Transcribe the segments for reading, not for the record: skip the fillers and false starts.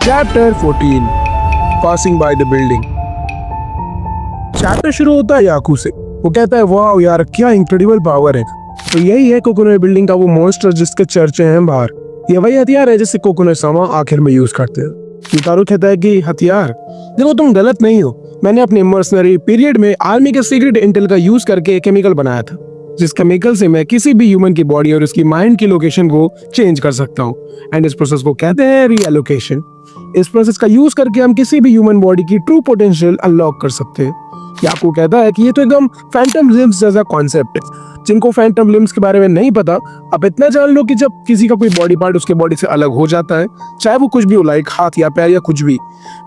Chapter 14 passing by the building. Chapter शुरू होता है याकू से। वो कहता है वाह यार क्या इंक्रेडिबल पावर है। तो यही है कोकोनट बिल्डिंग का वो मॉन्स्टर जिसके चर्चे हैं बाहर। ये वही हथियार है जिससे कोकोनट सामा आखिर में यूज करते हैं। युतारो कहता है कि हथियार, देखो तुम गलत नहीं हो, मैंने अपने मर्सनरी पीरियड में आर्मी के सीक्रेट इंटेल का यूज करके केमिकल बनाया था, जिस केमिकल से मैं किसी भी ह्यूमन की बॉडी और उसकी माइंड की लोकेशन को चेंज कर सकता हूँ। एंड इस प्रोसेस को कहते हैं रीएलोकेशन। इस प्रोसेस का यूज करके हम किसी भी ह्यूमन बॉडी की ट्रू पोटेंशियल अनलॉक कर सकते हैं। याकू कहता है कि ये तो एकदम फैंटम लिम्स जैसा कॉन्सेप्ट है। जिनको फैंटम लिम्स के बारे में नहीं पता, अब इतना जान लो कि जब किसी का कोई बॉडी पार्ट उसके बॉडी से अलग हो जाता है, चाहे वो कुछ भी हो, लाइक हाथ या पैर या कुछ भी,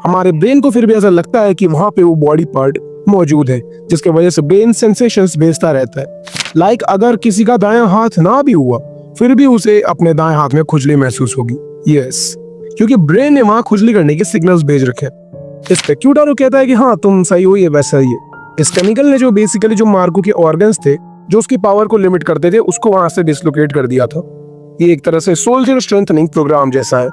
हमारे ब्रेन को फिर भी ऐसा लगता है कि वहां पे वो बॉडी पार्ट मौजूद है, जिसकी वजह से ब्रेन सेंसेशंस भेजता रहता है। लाइक अगर किसी का दायां हाथ ना भी हुआ फिर भी उसे अपने दाएं हाथ में खुजली महसूस होगी। यस, क्योंकि ब्रेन ने वहां खुजली करने के सिग्नल्स भेज रखे हैं। इस पे क्यूटारो कहता है कि हाँ तुम सही हो, ये वैसा ही है। इस केमिकल ने जो बेसिकली जो मार्को के ऑर्गन्स थे जो उसकी पावर को लिमिट करते थे, उसको वहां से डिसलोकेट कर दिया था। ये एक तरह से सोल्जर स्ट्रेंथनिंग प्रोग्राम जैसा है।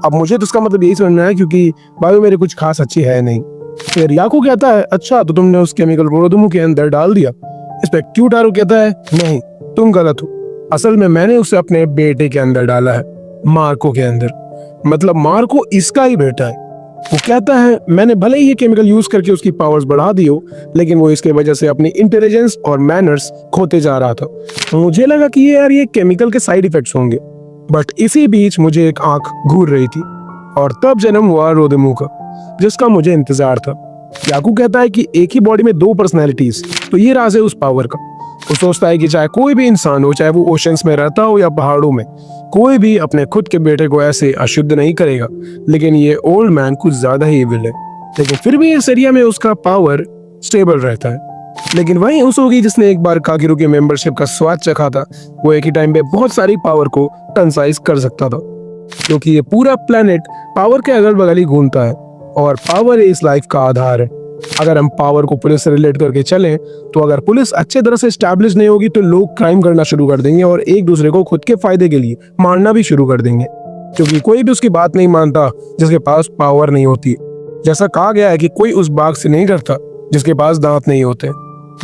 अब मुझे तो इसका मतलब यही समझना है क्योंकि बायो मेरे कुछ खास अच्छी है नहीं। फिर याकू कहता है अच्छा तो तुमने उस केमिकल को रोदोमो के अंदर डाल दिया। इस पे क्यूटारो कहता है नहीं तुम गलत हो, असल में मैंने उसे अपने बेटे के अंदर डाला है, मार्को के अंदर। मतलब मार्को इसका ही बेटा है। वो कहता है मैंने भले ही ये केमिकल यूज करके उसकी पावर्स बढ़ा दी हो, लेकिन वो इसके वजह से अपनी इंटेलिजेंस और मैनर्स खोते जा रहा था। मुझे लगा कि ये केमिकल के साइड इफेक्ट्स होंगे, बट इसी बीच मुझे एक आंख घूर रही थी और तब जन्म हुआ रोदोमो का, जिसका मुझे इंतजार था। याकू कहता है कि एक ही बॉडी में दो पर्सनैलिटीज, तो ये राज है उस पावर का। वो सोचता है कि चाहे कोई भी इंसान हो, चाहे वो ओशंस में रहता हो या पहाड़ों में, कोई भी अपने खुद के बेटे को ऐसे अशुद्ध नहीं करेगा। लेकिन ये ओल्ड मैन कुछ ज्यादा ही इविल है, लेकिन फिर भी इस एरिया में उसका पावर स्टेबल रहता है। लेकिन वही उसोगी जिसने एक बार काकिरू की मेंबरशिप का स्वाद चखा था, वो एक ही टाइम पे बहुत सारी पावर को कंसाइज कर सकता था, क्योंकि ये पूरा प्लेनेट पावर के अगल बगल ही घूमता है और पावर इस लाइफ का आधार है। अगर हम पावर को पुलिस से रिलेट करके चलें, तो अगर पुलिस अच्छे तरह से एस्टैब्लिश नहीं होगी तो लोग क्राइम करना शुरू कर देंगे और एक दूसरे को खुद के फायदे के लिए मारना भी शुरू कर देंगे, क्योंकि कोई भी उसकी बात नहीं मानता जिसके पास पावर नहीं होती। जैसा कहा गया है कि कोई उस बाघ से नहीं डरता जिसके पास दांत नहीं होते।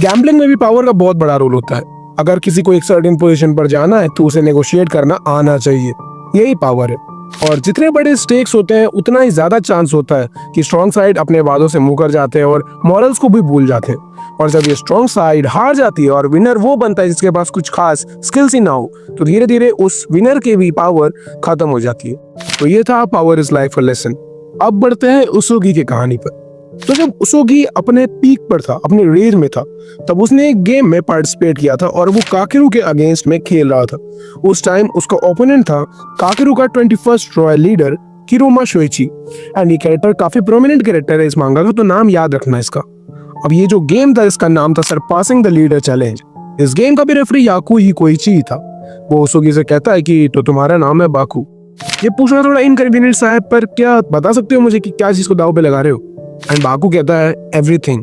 गैम्बलिंग में भी पावर का बहुत बड़ा रोल होता है। अगर किसी को एक सर्टेन पोजीशन पर जाना है तो उसे नेगोशिएट करना आना चाहिए, यही पावर है। और जितने बड़े स्टेक्स होते हैं उतना ही ज्यादा चांस होता है कि स्ट्रॉन्ग साइड अपने वादों से मुकर जाते हैं और मॉरल्स को भी भूल जाते हैं। और जब ये स्ट्रॉन्ग साइड हार जाती है और विनर वो बनता है जिसके पास कुछ खास स्किल्स ही ना हो, तो धीरे धीरे उस विनर की भी पावर खत्म हो जाती है। तो ये था power is life a lesson. अब बढ़ते हैं उसोगी की कहानी पर। तो जब उसोगी अपने पीक पर था, अपने रेंज में था, तब उसने एक गेम में पार्टिसिपेट किया था और वो काकेरू के अगेंस्ट में खेल रहा था। उस टाइम उसका ओपोनेंट था काकेरू का 21st रॉयल लीडर किरोमा शोइची। एंड ये कैरेक्टर काफी प्रोमिनेंट कैरेक्टर है इस मांगा का, तो नाम याद रखना इसका। अब ये जो गेम था इसका नाम था सरपासिंग द लीडर चैलेंज। इस गेम का भी रेफरी याकू ही कोइची था। वो उसोगी से कहता है कि तो तुम्हारा नाम है बाकू। ये पूछना थोड़ा इनकन्वीनियंट सा है, पर क्या बता सकते हो मुझे कि क्या चीज को दाव पे लगा रहे हो? एंड बाकू कहता है एवरीथिंग,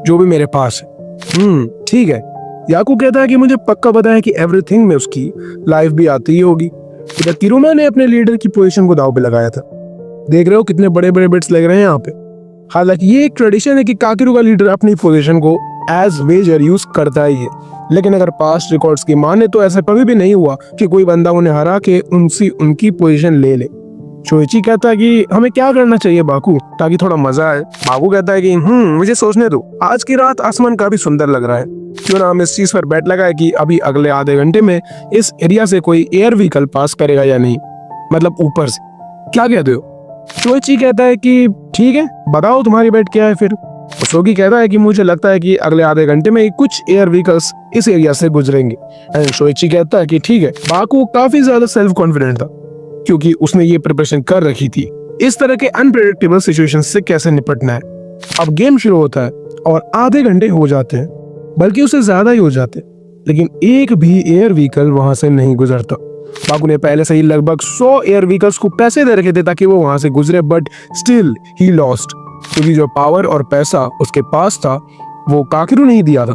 जो भी मेरे पास है। ठीक है। याकू कहता है कि मुझे पक्का पता है कि एवरीथिंग में उसकी लाइफ भी आती ही होगी। इधर किरुमा ने अपने लीडर की पोजीशन को दाव पे लगाया था। देख रहे हो कितने बड़े बड़े बिट्स लग रहे हैं यहाँ पे। हालांकि ये एक ट्रेडिशन है कि काकेरू का लीडर अपनी पोजीशन को एज वेजर यूज करता ही है, लेकिन अगर पास्ट रिकॉर्ड्स की माने तो ऐसा कभी भी नहीं हुआ कि कोई बंदा उन्हें हरा के उनकी पोजीशन ले ले। शोइची कहता है कि हमें क्या करना चाहिए बाकू ताकि थोड़ा मजा आए। बाकू कहता है कि मुझे सोचने दो, आज की रात आसमान काफी सुंदर लग रहा है, क्यों ना हम इस चीज पर बैट लगाए कि अभी अगले आधे घंटे में इस एरिया से कोई एयर व्हीकल पास करेगा या नहीं, मतलब ऊपर से। क्या कहते हो? शोइची कहता है कि ठीक है, बताओ तुम्हारी बैट क्या है फिर। उसोगी कहता है कि मुझे लगता है कि अगले आधे घंटे में कुछ एयर व्हीकल्स इस एरिया से गुजरेंगे। एंड शोइची कहता है कि ठीक है। बाकू काफी ज्यादा सेल्फ कॉन्फिडेंट था क्योंकि उसने ये प्रिपरेशन कर रखी थी इस तरह के अनप्रेडिक्टेबल सिचुएशन से कैसे निपटना है। अब गेम शुरू होता है और आधे घंटे हो जाते हैं, बल्कि उससे ज्यादा ही हो जाते हैं, लेकिन एक भी एयर व्हीकल वहां से नहीं गुजरता। बाकू ने पहले से ही लगभग 100 एयर व्हीकल्स को पैसे दे रखे थे ताकि वो वहां से गुजरे, बट स्टिल ही लॉस्ट, क्योंकि जो पावर और पैसा उसके पास था वो काकेरू नहीं दिया था।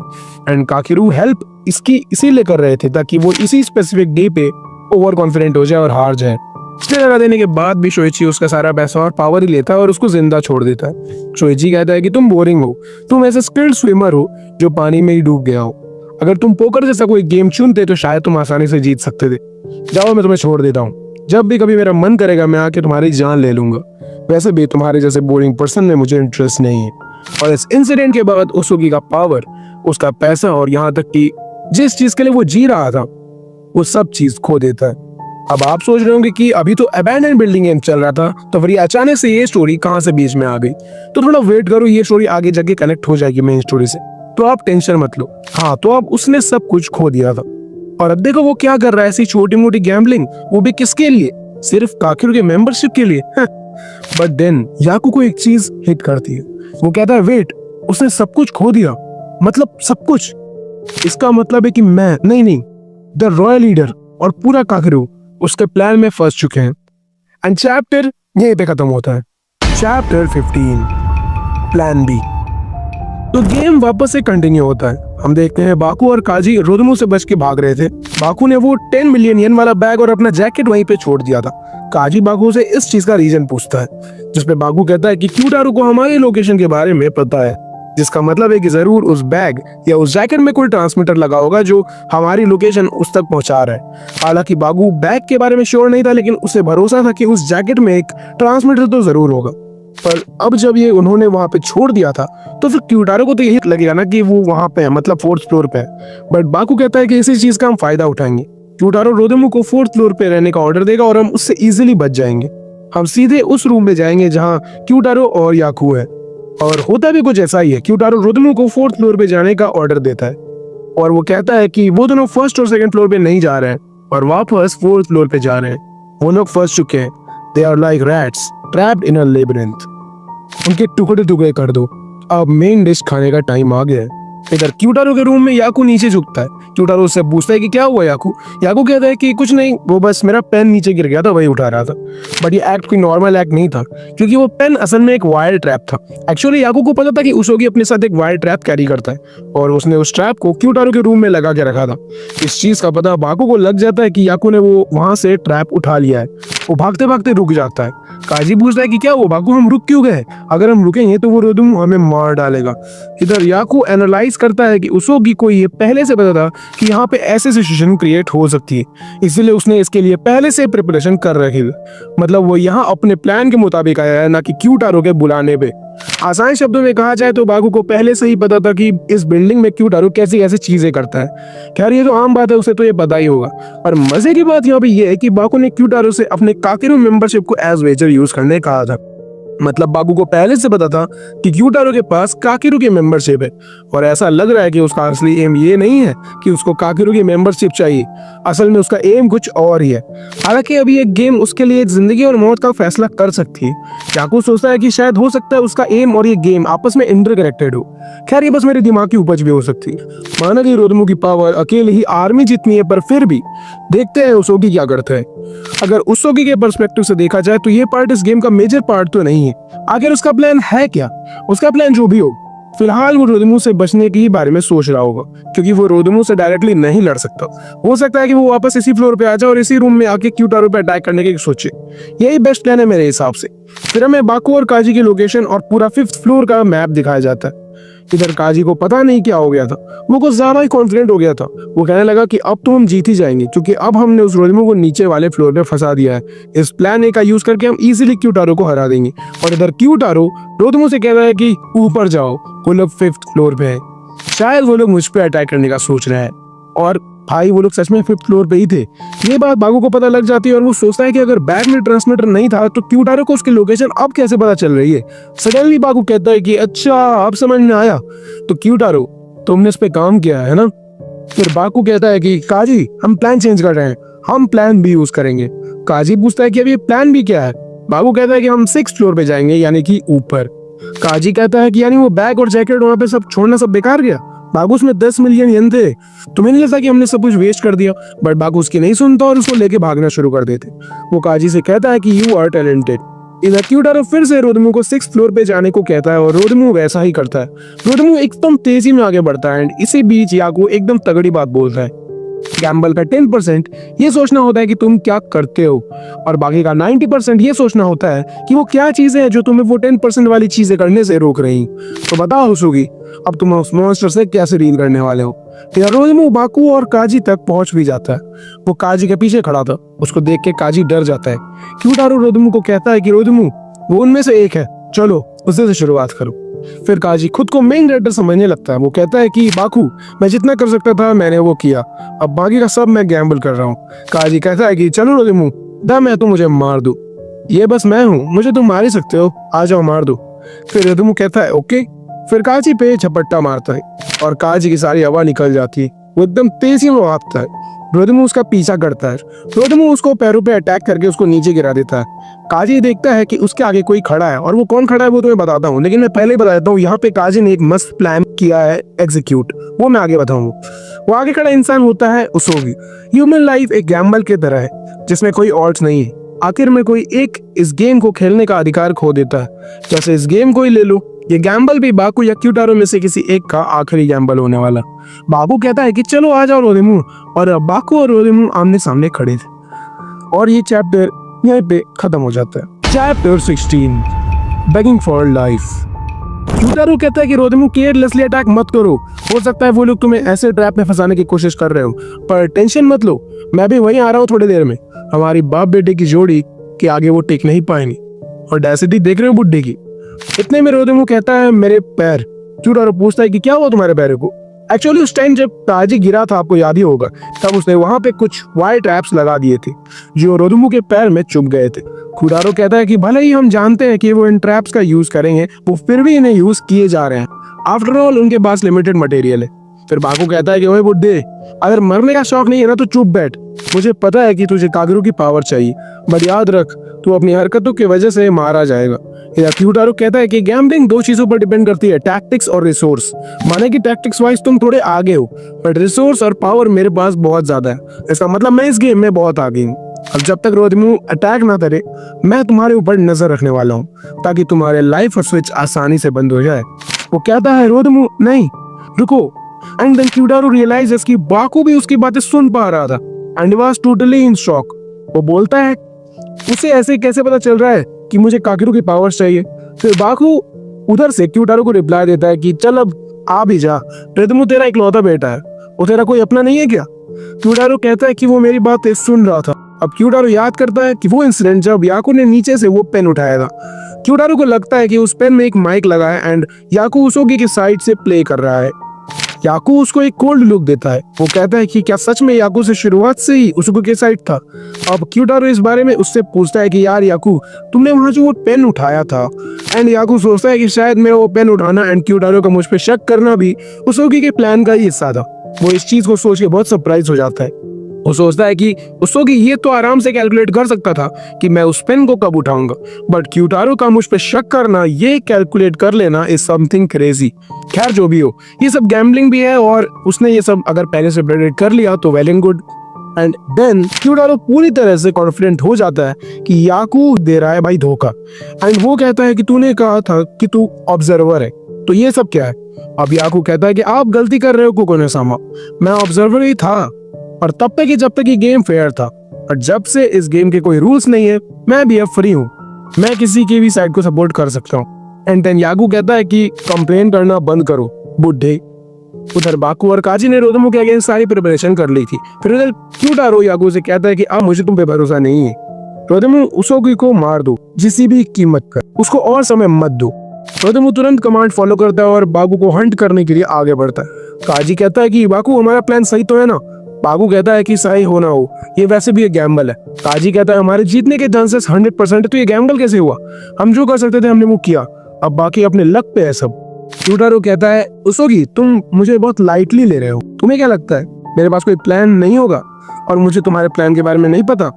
एंड काकेरू हेल्प इसीलिए कर रहे थे ताकि वो इसी स्पेसिफिक डे पे ओवर कॉन्फिडेंट हो जाए और हार जाए। इसलिए लगा देने के बाद भी शोइची उसका सारा पैसा और पावर ही लेता है और उसको जिंदा छोड़ देता है। शोइची कहता है कि तुम बोरिंग हो, तुम ऐसे स्किल्ड स्विमर हो जो पानी में ही डूब गया हो। अगर तुम पोकर जैसा कोई गेम चुनते तो शायद तुम आसानी से जीत सकते थे। जाओ, मैं तुम्हें छोड़ देता हूँ। जब भी कभी मेरा मन करेगा मैं आके तुम्हारी जान ले लूंगा। वैसे भी तुम्हारे जैसे बोरिंग पर्सन में मुझे इंटरेस्ट नहीं है। और इस इंसिडेंट के बाद उसुगी का पावर, उसका पैसा और यहाँ तक कि जिस चीज के लिए वो जी रहा था वो सब चीज खो देता है। अब आप सोच रहे होंगे कि अभी तो अबैंडन बिल्डिंग गेम चल रहा था, तो फिर ये अचानक से ये स्टोरी कहाँ से बीच में आ गई। तो थोड़ा वेट करो, ये स्टोरी आगे जाके कनेक्ट हो जाएगी मेन स्टोरी से, तो आप टेंशन मत लो। हाँ, तो अब उसने सब कुछ खो दिया था और अब देखो वो क्या कर रहा है, ऐसी छोटी मोटी गैम्बलिंग, वो भी किसके लिए, सिर्फ काकेरू के मेंबरशिप के लिए। बट देन याकू को एक चीज हिट करती है। वो कहता है वेट, उसने सब कुछ खो दिया, मतलब सब कुछ। इसका मतलब है कि मैं नहीं, द रॉयल लीडर और पूरा काकेरू उसके प्लान में फंस चुके हैं। एंड चैप्टर यहीं पे खत्म होता है। Chapter 15, plan B. तो गेम वापस से कंटिन्यू होता है। हम देखते हैं बाकू और काजी रोदमू से बच के भाग रहे थे। बाकू ने वो 10 मिलियन येन वाला बैग और अपना जैकेट वहीं पे छोड़ दिया था। काजी बाकू से इस चीज का रीजन पूछता है, जिसपे बाकू कहता है कि क्यूटारू को हमारी लोकेशन के बारे में पता है, जिसका मतलब है कि जरूर उस बैग या उस जैकेट में कोई ट्रांसमीटर लगा होगा जो हमारी लोकेशन उस तक पहुंचा रहा है। हालांकि बाकू बैग के बारे में श्योर नहीं था, लेकिन उसे भरोसा था कि उस जैकेट में एक ट्रांसमीटर तो जरूर होगा। पर अब जब ये उन्होंने वहां पे छोड़ दिया था तो फिर क्यूटारो को तो यही लगेगा ना कि वो वहां पे है, मतलब 4th फ्लोर पे है। बट बाकू कहता है कि इसी चीज का हम फायदा उठाएंगे। क्यूटारो रोदोमू को 4th फ्लोर पे रहने का ऑर्डर देगा और हम उससे इजीली बच जाएंगे। हम सीधे उस रूम में जाएंगे जहाँ क्यूटारो और याकू है। और होता भी कुछ ऐसा ही है। क्यूटारो रोदोमू को 4th फ्लोर पे जाने का ऑर्डर देता है और वो कहता है कि वो दोनों 1st और 2nd फ्लोर पे नहीं जा रहे हैं और वापस 4th फ्लोर पे जा रहे हैं। वो लोग फंस चुके हैं। They are like rats trapped in a labyrinth. उनके टुकड़े टुकड़े कर दो, अब मेन डिश खाने का टाइम आ गया है। इधर क्यूटारो के रूम में याकू नीचे झुकता है। क्यूटारो उससे पूछता है कि क्या हुआ याकू। याकू कहता है कि कुछ नहीं, वो बस मेरा पेन नीचे गिर गया था, वही उठा रहा था। बट ये एक्ट कोई नॉर्मल एक्ट नहीं था, क्योंकि वो पेन असल में एक वायर ट्रैप था। एक्चुअली याकू को पता था कि उसोगी अपने साथ एक वायर ट्रैप कैरी करता है और उसने उस ट्रैप को क्यूटारो के रूम में लगा के रखा था। इस चीज का पता बाकू को लग जाता है कि याकू ने वो वहां से ट्रैप उठा लिया है। वो भागते भागते रुक जाता है। काजी पूछता है कि क्या हुआ बाकू, हम रुक क्यों गए? अगर हम रुकेंगे तो वो रोदोमू हमें मार डालेगा। इधर याकू एनालाइज करता है कि उसोगी को ये पहले से पता था कि यहाँ पे ऐसे सिचुएशन क्रिएट हो सकती है, इसलिए उसने इसके लिए पहले से प्रिपरेशन कर रखी है। मतलब वो यहाँ अपने प्लान के मुताबिक आया है, ना कि क्यूटारो के बुलाने पे। आसान शब्दों में कहा जाए तो बाकू को पहले से ही पता था कि इस बिल्डिंग में क्यूटारो कैसी कैसी चीजें करता है। खैर ये तो आम बात है, उसे तो ये पता ही होगा। और मजे की बात यहाँ पे ये है कि बाकू ने क्यूटारो से अपने काकेरू मेंबरशिप को एज वेजर यूज करने कहा था। मतलब बाकू को पहले से पता था कि क्यूटारो के पास काकेरू की मेंबरशिप है और ऐसा लग रहा है कि उसका असली एम ये नहीं है कि उसको काकेरू की मेंबरशिप चाहिए। असल में उसका एम कुछ और ही है। हालांकि अभी एक गेम उसके लिए जिंदगी और मौत का फैसला कर सकती है। याकू सोचता है कि शायद हो सकता है उसका एम और ये गेम आपस में इंटरकनेक्टेड हो। खैर ये बस मेरे दिमाग की उपज भी हो सकती है। माना कि रोदोमू की पावर अकेले ही आर्मी जितनी है, पर फिर भी देखते हैं उसोगी क्या करता है। अगर उसोगी के पर्सपेक्टिव से देखा जाए तो ये पार्ट इस गेम का मेजर पार्ट तो नहीं है। आखिर उसका प्लान है क्या? उसका प्लान जो भी हो, फिलहाल वो रोदोमू से बचने के ही बारे में सोच रहा होगा, क्योंकि वो रोदोमू से डायरेक्टली नहीं लड़ सकता। हो सकता है कि वो वापस इसी फ्लोर पे आ जाए और इसी रूम में आके क्यूटारो पे अटैक करने की सोचे। यही बेस्ट प्लान है मेरे हिसाब से। फिर हमें बाकू और काजी की लोकेशन और पूरा 5th फ्लोर का मैप दिखाया जाता है। इधर काजी को पता नहीं क्या हो गया था, वो कुछ ज्यादा ही कॉन्फिडेंट हो गया था। वो कहने लगा कि अब तो हम जीत ही जाएंगे, क्योंकि अब हमने उस रोदोमू को नीचे वाले फ्लोर पे फंसा दिया है। इस प्लान ए का यूज करके हम इजीली क्यूटारो को हरा देंगे। और इधर क्यूटारो रोदोमू से कहता है कि ऊपर जाओ, वो लोग 5th फ्लोर पे है। शायद वो लोग मुझ पे अटैक करने का सोच रहे हैं। और भाई वो लोग सच में 5th फ्लोर पे ही थे। ये बात बाकू को पता लग जाती है और वो सोचता है कि अगर बैग में ट्रांसमीटर नहीं था तो क्यूटारो को उसकी लोकेशन अब कैसे पता चल रही है। सडनली बाकू कहता है कि अच्छा अब समझ में आया, तो क्यूटारो तुमने इस पे काम किया है ना। फिर बाकू कहता है कि काजी हम प्लान चेंज कर रहे हैं, हम प्लान बी यूज करेंगे। काजी पूछता है कि अब ये प्लान बी क्या है। बाकू कहता है कि हम 6th फ्लोर पे जाएंगे, यानी कि ऊपर। काजी कहता है कि यानी वो बैग और जैकेट वहां पे सब छोड़ना सब बेकार गया। बाकू उसमें 10 मिलियन येन थे, तुम्हें नहीं लगता कि हमने सब कुछ वेस्ट कर दिया? बट बाकू उसकी नहीं सुनता और उसको लेके भागना शुरू कर देते। वो काजी से कहता है कि यू आर टैलेंटेड। इधर क्यूटारो फिर से रोदोमू को 6th फ्लोर पे जाने को कहता है और रोदोमू वैसा ही करता है। रोदोमू एकदम तेजी में आगे बढ़ता है एंड इसी बीच याकू एकदम तगड़ी बात बोलता है गैम्बल का 10% ये सोचना होता है कि तुम क्या करते हो, और बाकी का 90% ये सोचना होता है कि वो क्या चीजें हैं जो तुम्हें वो 10% वाली चीजें करने से रोक रही। तो बताओ हुसुगी, अब तुम उस मॉन्स्टर से कैसे डील करने वाले हो। रोदमू बाकू और काजी तक पहुंच भी जाता है। वो काजी के पीछे खड़ा था, उसको देख के काजी डर जाता है। क्यूटारो रोदमू को कहता है कि रोदमू वो उनमें से एक है, चलो उससे शुरुआत करो। फिर काजी खुद को मेन कैरेक्टर समझने लगता है। वो कहता है कि बाकू, मैं जितना कर सकता था मैंने वो किया, अब बाकी का सब मैं गैम्बल कर रहा हूँ। काजी कहता है कि चलो रोदमू, दम है तो मुझे मार दो, ये बस मैं हूँ, मुझे तुम मार ही सकते हो, आ जाओ मार दो। फिर रोदमू कहता है ओके। फिर काजी पे झपट्टा मारता है और काजी की सारी हवा निकल जाती है। वो एकदम तेजी में भागता है। रोदमू उसका पीछा करता है। रोदमू उसको पैरों पे अटैक करके उसको नीचे गिरा देता है। काजी देखता है कि उसके आगे कोई खड़ा है, और वो कौन खड़ा है वो तुम्हें बताता हूँ, लेकिन मैं पहले ही बता देता हूँ, यहाँ पे काजी ने एक मस्त प्लान किया है एग्जीक्यूट, वो मैं आगे बताऊंगा। वो आगे खड़ा इंसान होता है उसोगी। ह्यूमन लाइफ एक गैम्बल की तरह है जिसमें कोई ऑड्स नहीं है। आखिर में कोई एक इस गेम को खेलने का अधिकार खो देता है। जैसे इस गेम को ही ले लो, ये गैम्बल भी बाकू या क्यूटारो में से किसी एक का आखिरी गैम्बल होने वाला। बाकू कहता है कि चलो आ जाओ रोदमू, और बाकू और रोदमू आमने सामने खड़े थे, और ये चैप्टर यहीं पे खत्म हो जाता है। Chapter 16 begging for life. Kyutaro कहता है कि रोदमू केयरलेसली अटैक मत करो, हो सकता है वो लोग तुम्हें ऐसे ट्रैप में फंसाने की कोशिश कर रहे हो, पर टेंशन मत लो, मैं भी वहीं आ रहा हूँ थोड़ी देर में। हमारी बाप बेटे की जोड़ी के आगे वो टिक नहीं पाएंगे, और डेंसिटी देख रहे हो बुड्ढे की। इतने में रोदमू कहता है मेरे पैर। क्यूटारो पूछता है कि क्या हुआ तुम्हारे पैरों को। एक्चुअली उस टाइम जब काजी गिरा था, आपको याद ही होगा, तब उसने वहां पे कुछ वायर ट्रैप्स लगा दिए थे जो रोदमू के पैर में चुभ गए थे। क्यूटारो कहता है कि भले ही हम जानते हैं कि वो इन ट्रैप्स का यूज करेंगे, वो फिर भी इन्हें यूज किए जा रहे हैं, आफ्टर ऑल उनके पास लिमिटेड मटेरियल है। फिर बाकू कहता है कि ओए बुड्ढे, अगर मरने का शौक नहीं है ना तो चुप बैठ, मुझे पता है कि तुझे कागरू की पावर चाहिए, बट याद रख तू अपनी हरकतों की वजह से मारा जाएगा। या क्यूटारो कहता है कि गैम्बलिंग दो चीजों पर डिपेंड करती है, टैक्टिक्स और रिसोर्स। माने कि टैक्टिक्स वाइज तुम थोड़े आगे हो, बट रिसोर्स और पावर मेरे पास बहुत ज्यादा है। इसका मतलब मैं इस गेम में बहुत आगे हूँ। अब जब तक रोदमू अटैक ना करे, मैं तुम्हारे ऊपर नजर रखने वाला हूँ, ताकि तुम्हारे लाइफ और स्विच आसानी से बंद हो जाए। वो कहता है रोदमू नहीं रुको, एंड देन क्यूटारो रियलाइजेस कि बाकू भी उसकी बातें सुन पा रहा था, and he was totally in shock. वो बोलता है उसे ऐसे कैसे पता चल रहा है कि मुझे कागरू की पावर्स चाहिए। फिर बाकू उधर से क्यूटारो को रिप्लाई देता है कि चल अब आ भी जा, रोदमू तेरा इकलौता बेटा है, वो तेरा कोई अपना नहीं है क्या। क्यूटारो कहता है कि वो मेरी बातें सुन रहा था। अब क्यूटारो याद करता है कि वो इंसिडेंट जब याकू ने नीचे से वो पेन उठाया था। क्यूटारो को लगता है कि उस पेन में एक माइक लगा है एंड याकू उसोगी की साइड से प्ले कर रहा है। याकू उसको एक कोल्ड लुक देता है। वो कहता है कि क्या सच में याकू से शुरुआत से ही उसको के साइड था। अब क्यूटारो इस बारे में उससे पूछता है कि यार याकू, तुमने वहां जो वो पेन उठाया था, एंड याकू सोचता है कि शायद मेरा वो पेन उठाना एंड क्यूटारो का मुझ पे शक करना भी उसोगी के प्लान का ही हिस्सा था। वो इस चीज को सोच के बहुत सरप्राइज हो जाता है। वो सोचता है कि उसोगी ये तो आराम से कैलकुलेट कर सकता था कि मैं उस पेन को कब उठाऊंगा, बट क्यूटारो का मुझ पे शक करना, ये कैलकुलेट कर लेना इज समथिंग क्रेजी। खैर जो भी हो, ये सब गैम्बलिंग भी है, और उसने ये सब अगर पहले से प्रेडिक्ट कर लिया तो well and good. And then Kyutaro पूरी तरह से कॉन्फिडेंट हो जाता है कि याकू दे रहा है भाई धोखा, एंड वो कहता है कि तूने कहा था कि तू ऑब्जर्वर है, तो ये सब क्या है। अब याकू कहता है कि आप गलती कर रहे हो कुकुने-सामा, मैं ऑब्जर्वर ही था, और तब तक ही जब तक ये गेम फेयर था, और जब से इस गेम के कोई रूल्स नहीं है, मैं भी अब फ्री हूँ, मैं किसी की भी साइड को सपोर्ट कर सकता हूँ। एंड देन याकू कहता है कि कंप्लेन करना बंद करो बुड्ढे। उधर बाकू और काजी ने रोदमू के अगेंस्ट सारी प्रिपरेशन कर ली थी। फिर उधर क्यूटारो याकू से कहता है कि अब मुझे तुम पे भरोसा नहीं है, रोदमू उसोगी को मार दो जिसी भी कीमत पर, उसको और समय मत दो। रोदमू तुरंत कमांड फॉलो करता है और बाकू को हंट करने के लिए आगे बढ़ता है। काजी कहता है कि बाकू हमारा प्लान सही तो है ना। बाकू कहता है कि सही हो ना हो, ये वैसे भी एक गैम्बल है। काजी कहता है हमारे जीतने के चांसेस 100% है, तो ये गैम्बल कैसे हुआ, हम जो कर सकते थे हमने वो किया, अब बाकी अपने लक पे है सब। क्यूटारो कहता है उसोगी तुम मुझे बहुत लाइटली ले रहे हो, तुम्हें क्या लगता है मेरे पास कोई प्लान नहीं होगा और मुझे तुम्हारे प्लान के बारे में नहीं पता।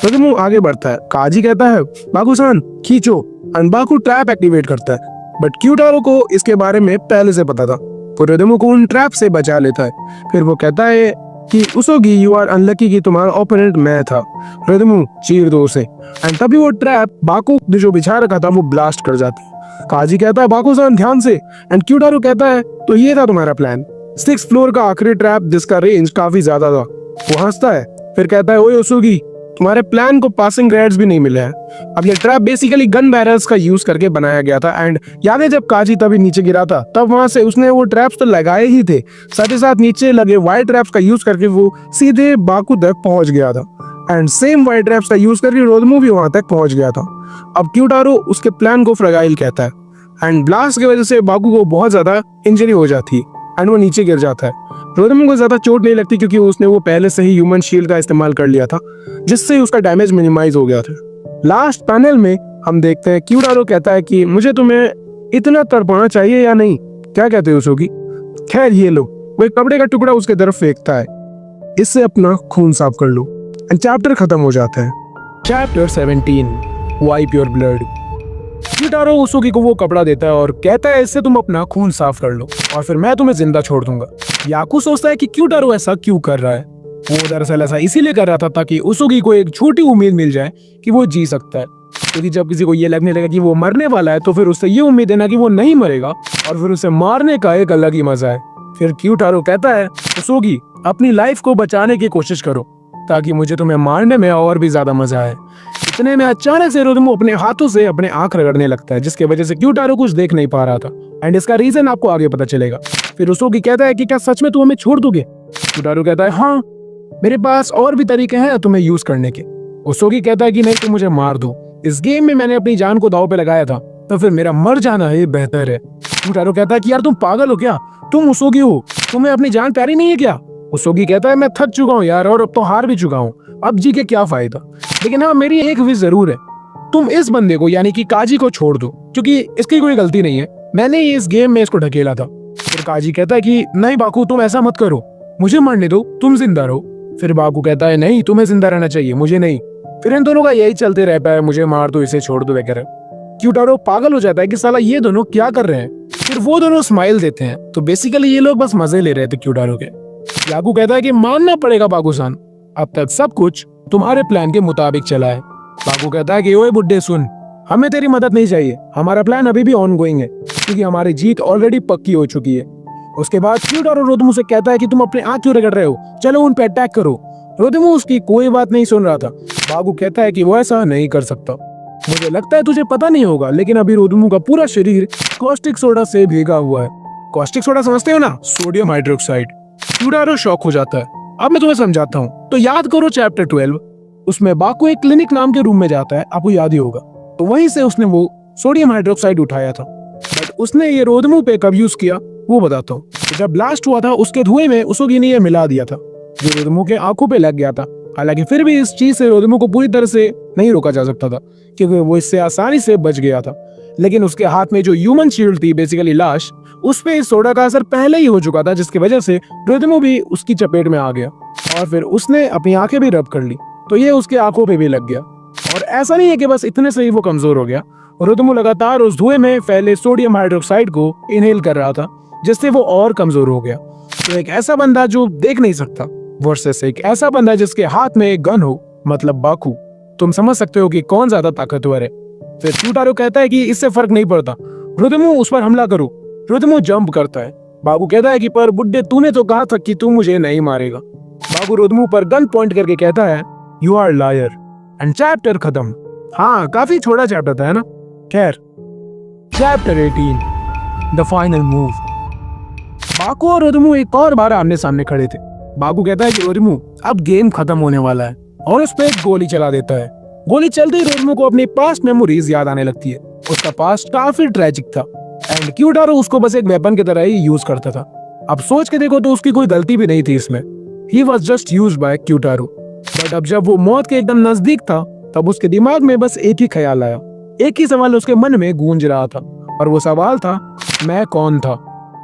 तो तुम आगे बढ़ता है। काजी कहता है बाकू-सान खींचो, एंड बाकू ट्रैप एक्टिवेट करता है, बट क्यूटारो को इसके बारे में पहले से पता था। वो रोदमू को उन ट्रैप से बचा लेता है। फिर वो कहता है कि उसोगी यू आर अनलकी कि तुम्हारा ओपोनेंट मैं था, रोदमू चीर दो उसे। एंड तभी वो ट्रैप बाकू ने जो बिछा रखा था वो ब्लास्ट कर जाता है। काजी कहता है बाकू-सान ध्यान से, एंड क्यूटारो कहता है तो ये था तुम्हारा प्लान। 6th फ्लोर का आखिरी ट्रैप जिसका रेंज काफी ज्यादा था। वो हंसता है, फिर कहता है, ओए उसुगी, तुम्हारे प्लान को पासिंग ग्रेड्स भी नहीं मिले हैं। अब ये ट्रैप बेसिकली गन बैरल्स का यूज करके बनाया गया था। एंड याद है जब काजी तभी नीचे गिरा था, तब वहां से उसने वो ट्रैप्स तो लगाए ही थे, साथ ही साथ नीचे लगे वाइट ट्रैप्स का यूज करके वो सीधे बाकू तक पहुंच गया था। एंड सेम वाइट ट्रैप्स का यूज करके रोदमू भी वहां तक पहुंच गया था। अब क्यूटारो उसके प्लान को फ्रगाइल कहता है एंड ब्लास्ट की वजह से बाकू को बहुत ज्यादा इंजरी हो जाती है एंड वो नीचे गिर जाता है। रोदमू को ज्यादा चोट नहीं लगती क्योंकि उसने वो पहले से ही ह्यूमन शील्ड का इस्तेमाल कर लिया था, जिससे उसका डैमेज मिनिमाइज हो गया था। लास्ट पैनल में हम देखते हैं क्यूटारो कहता है कि मुझे तुम्हें इतना तड़पाना चाहिए या नहीं, क्या कहते हो उसकी? खैर ये लो, वो एक कपड़े का टुकड़ा उसके तरफ फेंकता है, इससे अपना खून साफ कर लो। एंड चैप्टर खत्म हो जाता है। Chapter 17 wipe your blood. Kyutaro Usugi को वो कपड़ा देता है और कहता है इससे तुम अपना खून साफ कर लो और फिर मैं तुम्हें जिंदा छोड़ दूंगा। याकू सोचता है कि क्यूटारो ऐसा क्यों कर रहा है। वो दरअसल ऐसा इसीलिए कर रहा था ताकि उसुगी को एक छोटी उम्मीद मिल जाए कि वो जी सकता है, क्योंकि जब किसी को ये लगने लगा कि वो मरने वाला है तो फिर उससे ये उम्मीद देना कि वो नहीं मरेगा और फिर उसे मारने का एक अलग ही मजा है। फिर क्यूटारो कहता है उसुगी अपनी लाइफ को बचाने की कोशिश करो ताकि मुझे तुम्हें मारने में और भी ज्यादा मजा आए। इतने में अचानक से रोदमू अपने हाथों से अपने आंख रगड़ने लगता है, जिसकी वजह से क्यूटारो कुछ देख नहीं पा रहा था एंड इसका रीजन आपको आगे पता चलेगा। फिर उसुगी कहता है कि क्या सच में तुम हमें छोड़ दोगे? क्यूटारो कहता है हाँ, मेरे पास और भी तरीके हैं तुम्हें यूज करने के। उसुगी कहता है कि नहीं, तुम मुझे मार दो, इस गेम में मैंने अपनी जान को दांव पे लगाया था तो फिर मेरा मर जाना ही बेहतर है। क्यूटारो कहता है कि यार तुम पागल हो क्या, तुम उसुगी हो, तुम्हें अपनी जान प्यारी नहीं है क्या? उसुगी कहता है मैं थक चुका हूँ यार, और अब तो हार भी चुका हूँ, अब जी के क्या फायदा। लेकिन हाँ, मेरी एक विश जरूर है, तुम इस बंदे को यानी कि काजी को छोड़ दो, क्योंकि इसकी कोई गलती नहीं है, मैंने ही इस गेम में इसको ढकेला था। फिर काजी कहता है कि नहीं बाकू, तुम ऐसा मत करो, मुझे मरने दो, तुम जिंदा रहो। फिर बाकू कहता है नहीं, तुम्हें जिंदा रहना चाहिए, मुझे नहीं। फिर इन दोनों का यही चलते रहता है, मुझे मार दो, इसे छोड़ दो वगैरह। क्यूटारो पागल हो जाता है कि साला ये दोनों क्या कर रहे हैं। फिर वो दोनों स्माइल देते हैं, तो बेसिकली ये लोग बस मजे ले रहे थे क्यूटारो के। याकू कहता है कि मानना पड़ेगा बाकू-सान, अब तक सब कुछ तुम्हारे प्लान के मुताबिक चला है। बाकू कहता है कि ओए बुड्ढे सुन, हमें तेरी मदद नहीं चाहिए, हमारा प्लान अभी भी ऑन गोइंग है क्योंकि हमारी जीत ऑलरेडी पक्की हो चुकी है। उसके बाद क्यूटारो रोदमू से कहता है कि तुम अपने आंख क्यों रगड़ रहे हो, चलो उन पे अटैक करो। रोदमू उसकी कोई बात नहीं सुन रहा था। बाकू कहता है कि वो ऐसा नहीं कर सकता, मुझे लगता है तुझे पता नहीं होगा, लेकिन अभी रोदमू का पूरा शरीर कॉस्टिक सोडा से भीगा हुआ है। कॉस्टिक सोडा समझते हो ना, सोडियम हाइड्रोक्साइड। क्यूटारो शॉक हो जाता है। अब मैं तुम्हें समझाता हूँ, तो याद करो चैप्टर 12, उसमें बाकू एक क्लिनिक नाम के रूम में जाता है, आपको याद ही होगा, तो वहीं से उसने वो सोडियम हाइड्रोक्साइड उठाया था। बट उसने ये रोदमू पे कब यूज किया वो बताता हूँ। तो जब ब्लास्ट हुआ था उसके धुएं में उसुगी ने ये मिला दिया था, जो रोदमू के आंखों पे लग गया था। हालांकि फिर भी इस चीज से रोदमू को पूरी तरह से नहीं रोका जा सकता था क्योंकि वो इससे आसानी से बच गया था। लेकिन उसके हाथ में जो ह्यूमन शील्ड थी, बेसिकली लाश, उस पे इस सोडा का असर पहले ही हो चुका था, जिसकी वजह से रोदमू भी उसकी चपेट में आ गया और फिर उसने अपनी आंखें भी रब कर ली, तो ये उसके आंखों पे भी लग गया। और ऐसा नहीं है कि बस इतने से ही वो कमजोर हो गया, रोदमू लगातार उस धुएं में फैले सोडियम हाइड्रोक्साइड को इनहेल कर रहा था, जिससे वो और कमजोर हो गया। तो एक ऐसा बंदा जो देख नहीं सकता वर्सेस एक ऐसा बंदा जिसके हाथ में एक गन हो, मतलब बाकू, तुम समझ सकते हो कि कौन ज्यादा ताकतवर है। फिर क्यूटारो कहता है कि इससे फर्क नहीं पड़ता, रोदमू उस पर हमला करो। रोदमू जंप करता है। बाकू कहता है कि पर बुड्ढे, तूने तो कहा था कि तू मुझे नहीं मारेगा। बाकू रोदमू पर गन पॉइंट करके कहता है you are liar. And chapter खत्म। हाँ, काफी छोटा चैप्टर था, है ना? खैर, chapter 18 the final move. Baku और रोदमू एक और बार आमने सामने खड़े थे। बाकू कहता है कि रोदमू अब गेम खत्म होने वाला है, और उस पर एक गोली चला देता है। गोली चलते ही रोदमू को अपनी पास्ट मेमोरीज याद आने लगती है। उसका पास्ट काफी ट्रेजिक था एंड क्यूटारो उसको बस एक वेपन की तरह ही यूज करता था। अब सोच के देखो तो उसकी कोई गलती भी नहीं थी इसमें, he was just use by Kyutaro. But अब जब वो मौत के एकदम नजदीक था, तब उसके दिमाग में बस एक ही ख्याल आया, एक ही सवाल उसके मन में गूंज रहा था, और वो सवाल था मैं कौन था।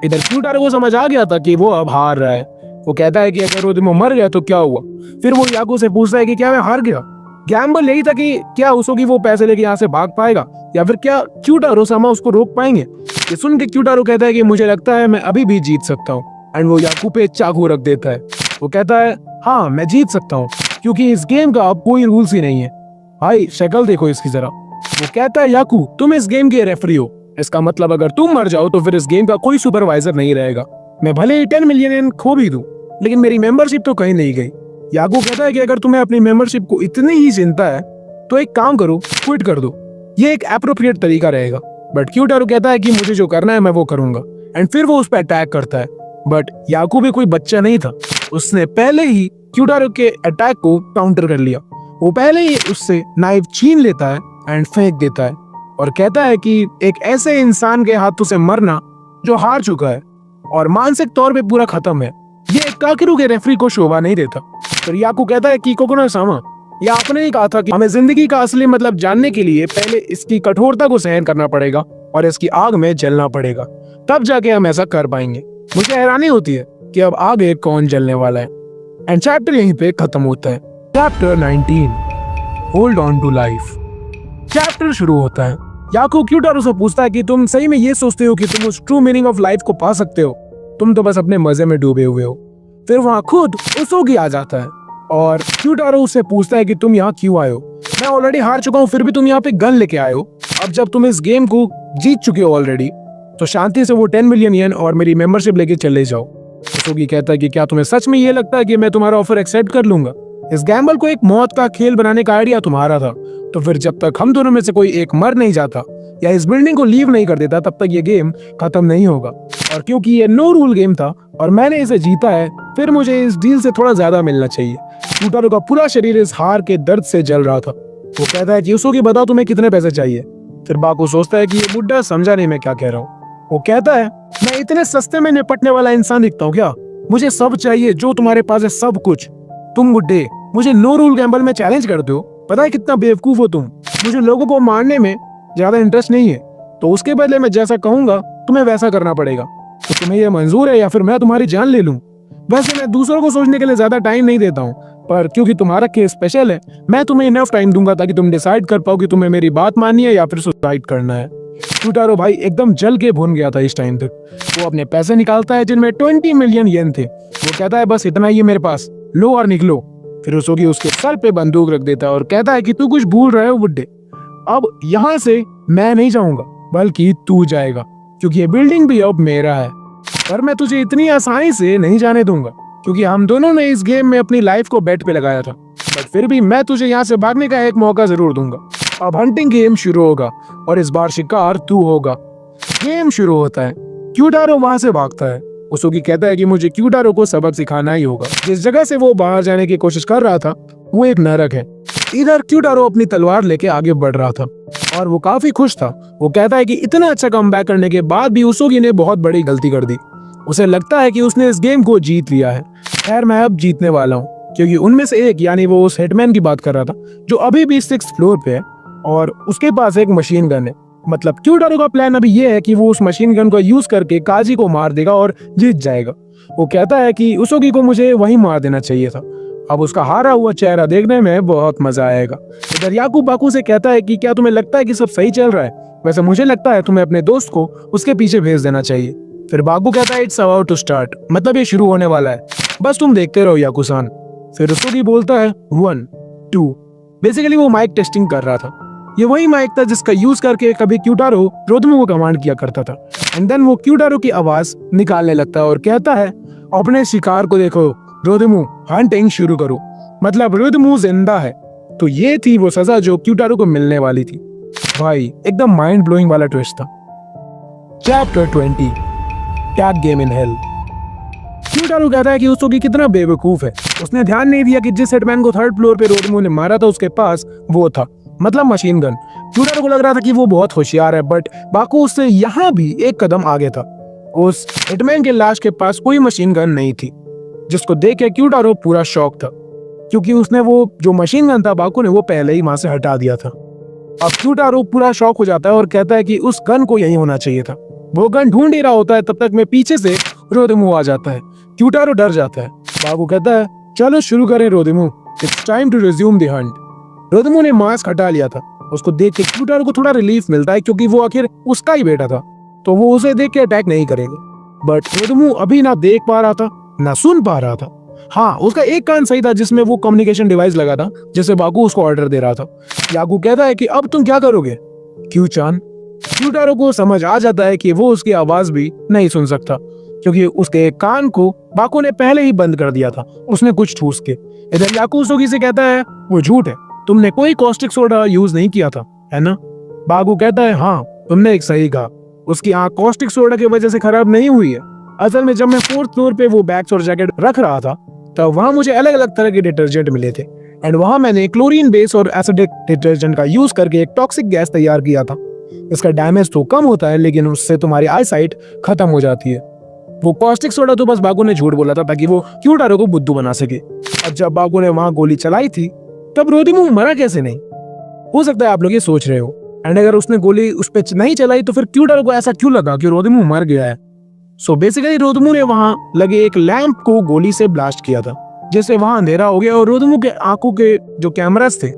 इधर क्यूटारो को समझ आ गया था कि वो अब हार रहा है। वो कहता है कि अगर रोदमू मर गया तो क्या हुआ। फिर वो याकू से पूछता है कि क्या मैं हार गया। गैम्बल यही था कि क्या उसकी वो पैसे लेके यहाँ से भाग पाएगा, या फिर क्या क्यूटारो सामा उसको रोक पाएंगे। ये सुन के क्यूटारो कहता है कि मुझे लगता है मैं अभी भी जीत सकता हूँ। एंड वो याकू पे चाकू रख देता है। वो कहता है हाँ, मैं जीत सकता हूँ क्योंकि इस गेम का अब कोई रूल्स ही नहीं है। भाई शक्ल देखो इसकी जरा। वो कहता है याकू, तुम इस गेम के रेफरी हो, इसका मतलब अगर तुम मर जाओ तो फिर इस गेम का कोई सुपरवाइजर नहीं रहेगा। मैं भले ही 10 मिलियन खो भी दूं, लेकिन मेरी मेंबरशिप तो कहीं नहीं गई। याकू कहता है कि अगर तुम्हें अपनी मेंबरशिप को इतनी ही चिंता है तो एक काम करो, क्विट कर दो, ये एक एप्रोप्रिएट तरीका रहेगा। बट क्यूटारो कहता है कि मुझे जो करना है मैं वो करूंगा, एंड फिर वो उस पर अटैक करता है। बट याकू भी कोई बच्चा नहीं था, उसने पहले ही क्यूटारो के अटैक को काउंटर कर लिया। वो पहले ही उससे नाइफ छीन लेता है एंड फेंक देता है और कहता है कि एक ऐसे इंसान के हाथों से मरना जो हार चुका है और मानसिक तौर पे पूरा खत्म है, ये काकिरू के रेफरी को शोभा नहीं देता। फिर याकू कहता है कि कोकोनो सामा, या आपने ही कहा था कि हमें जिंदगी का असली मतलब जानने के लिए पहले इसकी कठोरता को सहन करना पड़ेगा और इसकी आग में जलना पड़ेगा, तब जाके हम ऐसा कर पाएंगे। मुझे हैरानी होती है कि अब आगे कौन जलने वाला है। एंड चैप्टर यहीं पे खत्म होता है। Chapter 19 hold on to life. Chapter शुरू होता है। याकू क्यूटारो से पूछता है कि तुम सही में ये सोचते हो कि तुम उस ट्रू मीनिंग ऑफ लाइफ को पा सकते हो? तुम तो बस अपने मजे में डूबे हुए हो। फिर वहां खुद उसोगी आ जाता है और क्यूटारो उससे पूछता है कि तुम यहाँ क्यों आए हो? मैं ऑलरेडी हार चुका हूँ, फिर भी तुम यहाँ पे गन लेके आए हो। अब जब तुम इस गेम को जीत चुके हो ऑलरेडी, तो शांति से वो 10 मिलियन येन और मेरी मेंबरशिप लेके चले जाओ। उसोगी कहता है कि क्या तुम्हें सच में ये लगता है कि मैं तुम्हारा ऑफर एक्सेप्ट कर लूंगा? इस गैम्बल को एक मौत का खेल बनाने का आइडिया तुम्हारा था, तो फिर जब तक हम दोनों में से कोई एक मर नहीं जाता या इस बिल्डिंग को लीव नहीं कर देता, तब तक ये गेम खत्म नहीं होगा। और क्योंकि ये नो रूल गेम था और मैंने इसे जीता है, फिर मुझे इस डील से थोड़ा ज्यादा मिलना चाहिए। क्यूटारो का पूरा शरीर इस हार के दर्द से जल रहा था। वो कहता है कि उसोगी बताओ तुम्हें कितने पैसे चाहिए? फिर बाकू सोचता है कि ये बुड्ढा समझा नहीं मैं क्या कह रहा हूँ। वो कहता है मैं इतने सस्ते में निपटने वाला इंसान दिखता हूँ क्या? मुझे सब चाहिए जो तुम्हारे पास है, सब कुछ। तुम बुड्ढे मुझे नो रूल गैम्बल में चैलेंज करते हो, पता है कितना बेवकूफ हो तुम। मुझे लोगों को मारने में ज्यादा इंटरेस्ट नहीं है, तो उसके बदले मैं जैसा कहूंगा तुम्हें वैसा करना पड़ेगा। तो तुम्हें यह मंजूर है या फिर मैं तुम्हारी जान ले लूं? वैसे मैं दूसरों को सोचने के लिए ज्यादा टाइम नहीं देता हूँ, पर क्योंकि तुम्हारा केस स्पेशल है, मैं तुम्हें इनफ टाइम दूंगा ताकि तुम डिसाइड कर पाओ कि तुम्हें मेरी बात माननी है या फिर सुसाइड करना है। क्यूटारो भाई एकदम जल के भून गया था इस टाइम तक। वो अपने पैसे निकालता है जिनमें 20 मिलियन येन थे। वो कहता है बस इतना ही है मेरे पास, लो और निकलो। फिर उसोगी उसके सर पे बंदूक रख देता है और कहता है कि तू कुछ भूल रहे हो बुड्ढे, अब यहाँ से मैं नहीं जाऊंगा बल्कि तू जाएगा, क्योंकि ये बिल्डिंग भी अब मेरा है। पर मैं तुझे इतनी आसानी से नहीं जाने दूंगा, क्योंकि हम दोनों ने इस गेम में अपनी लाइफ को बेट पे लगाया था। बट फिर भी मैं तुझे यहाँ से भागने का एक मौका जरूर दूंगा। अब हंटिंग गेम शुरू होगा और इस बार शिकार तू होगा। गेम शुरू होता है। क्यूटारो वहां से भागता है। उसोगी कहता है कि मुझे क्यूटारो को सबक सिखाना ही होगा। जिस जगह से वो बाहर जाने की कोशिश कर रहा था वो एक नरक है। इधर क्यूटारो अपनी तलवार लेके आगे बढ़ रहा था और वो काफी खुश था। वो कहता है कि इतना अच्छा कमबैक करने के बाद भी उसोगी ने बहुत बड़ी गलती कर दी। उसे लगता है कि उसने इस गेम को जीत लिया है। खैर मैं अब जीतने वाला हूँ, क्योंकि उनमें से एक, यानी वो उस हिटमैन की बात कर रहा था जो अभी भी 6th फ्लोर पे है और उसके पास एक मशीन गन है। मतलब क्यूटारो का प्लान अभी ये है कि वो उस मशीन गन को यूज करके काजी को मार देगा और जीत जाएगा। वो कहता है कि उसोगी को मुझे वहीं मार देना चाहिए था। अब उसका हारा हुआ चेहरा देखने में बहुत मजा आएगा। इधर याकू बाकू से कहता है कि क्या तुम्हें लगता है कि सब सही चल रहा है? वैसे मुझे लगता है तुम्हें अपने दोस्त को उसके पीछे भेज देना चाहिए। फिर बाकू कहता है इट्स अबाउट टू स्टार्ट, मतलब ये शुरू होने वाला है, बस तुम देखते रहो याकू-सान। फिर उसोगी बोलता है 1 2। बेसिकली वो माइक टेस्टिंग कर रहा था। ये वही माइक था जिसका यूज करके कभी क्यूटारो रोदमू को कमांड किया करता था। एंड देन वो क्यूटारो की आवाज निकालने लगता है और कहता है अपने शिकार को देखो रोदमू, हंटिंग शुरू करो, मतलब रोदमू जिंदा है। तो ये थी वो सजा जो क्यूटारो को मिलने वाली थी। भाई एकदम माइंड ब्लोइंग वाला ट्विस्ट था। Chapter 20 tag game in hell. Kyutaro कहता है कि उसोगी कितना बेवकूफ है, उसने ध्यान नहीं दिया कि जिस हिटमैन को 3rd फ्लोर पे रोदमू ने मारा था उसके पास वो था, मतलब मशीन गन। क्यूटारो को लग रहा था कि वो बहुत होशियार है, बट बाकू उससे यहाँ भी एक कदम आगे था। उस हिटमैन के लाश के पास कोई मशीन गन नहीं थी, जिसको देख के क्यूटारो पूरा शॉक था, क्योंकि उसने वो जो मशीन गन था बाकू ने वो पहले ही वहां से हटा दिया था। अब क्यूटारो पूरा शॉक हो जाता है और कहता है कि उस गन को यहीं होना चाहिए था। वो गन ढूंढ ही रहा होता है, तब तक में पीछे से रोदमू आ जाता है। क्यूटारो डर जाता है। बाकू कहता है चलो शुरू करें Rodamu, it's time to resume the hunt. Rodamu ने मास्क हटा लिया था। उसको देख के क्यूटारो को थोड़ा रिलीफ मिलता है, क्योंकि वो आखिर उसका ही बेटा था, तो वो उसे देख के अटैक नहीं करेगा। बट रोदमू अभी ना देख पा रहा था ना सुन पा रहा था। हाँ, उसका एक कान सही था जिसमें वो कम्युनिकेशन डिवाइस लगा था, जिसे बाकू उसको ऑर्डर दे रहा था। याकू कहता है कि अब तुम क्या करोगे क्यू-चान? क्यूटारो को समझ आ जाता है कि वो उसकी आवाज भी नहीं सुन सकता। क्योंकि उसके कान को बाकू ने पहले ही बंद कर दिया था उसने कुछ ठूस के। इधर याकू उसूगी से कहता है वो झूठ है, तुमने कोई कॉस्टिक सोडा यूज नहीं किया था, है ना? बाकू कहता है हाँ, तुमने एक सही कहा, उसकी आंख कॉस्टिक सोडा की वजह से खराब नहीं हुई है। असल में जब मैं 4th फ्लोर पे वो बैग्स और जैकेट रख रहा था तब वहां मुझे अलग अलग तरह के डिटर्जेंट मिले थे एंड वहां मैंने क्लोरीन बेस और एसिडिक डिटर्जेंट का यूज करके एक टॉक्सिक गैस तैयार किया था। इसका डैमेज तो कम होता है लेकिन उससे तुम्हारी आई साइट खत्म हो जाती है। वो कॉस्टिक सोडा तो बस बाकू ने झूठ बोला था ताकि वो क्यूटारो को बुद्धू बना सके। अब जब बाकू ने वहां गोली चलाई थी तब रोदिमू मरा कैसे नहीं? हो सकता है आप लोग ये सोच रहे हो। एंड अगर उसने गोली उस पर नहीं चलाई तो फिर क्यूटारो को ऐसा क्यों लगा कि रोदिमू मर गया है? सो बेसिकली रोदिमू ने वहां लगे एक लैंप को गोली से ब्लास्ट किया था जिससे वहां अंधेरा हो गया और रोदिमू के आंखों के जो कैमरास थे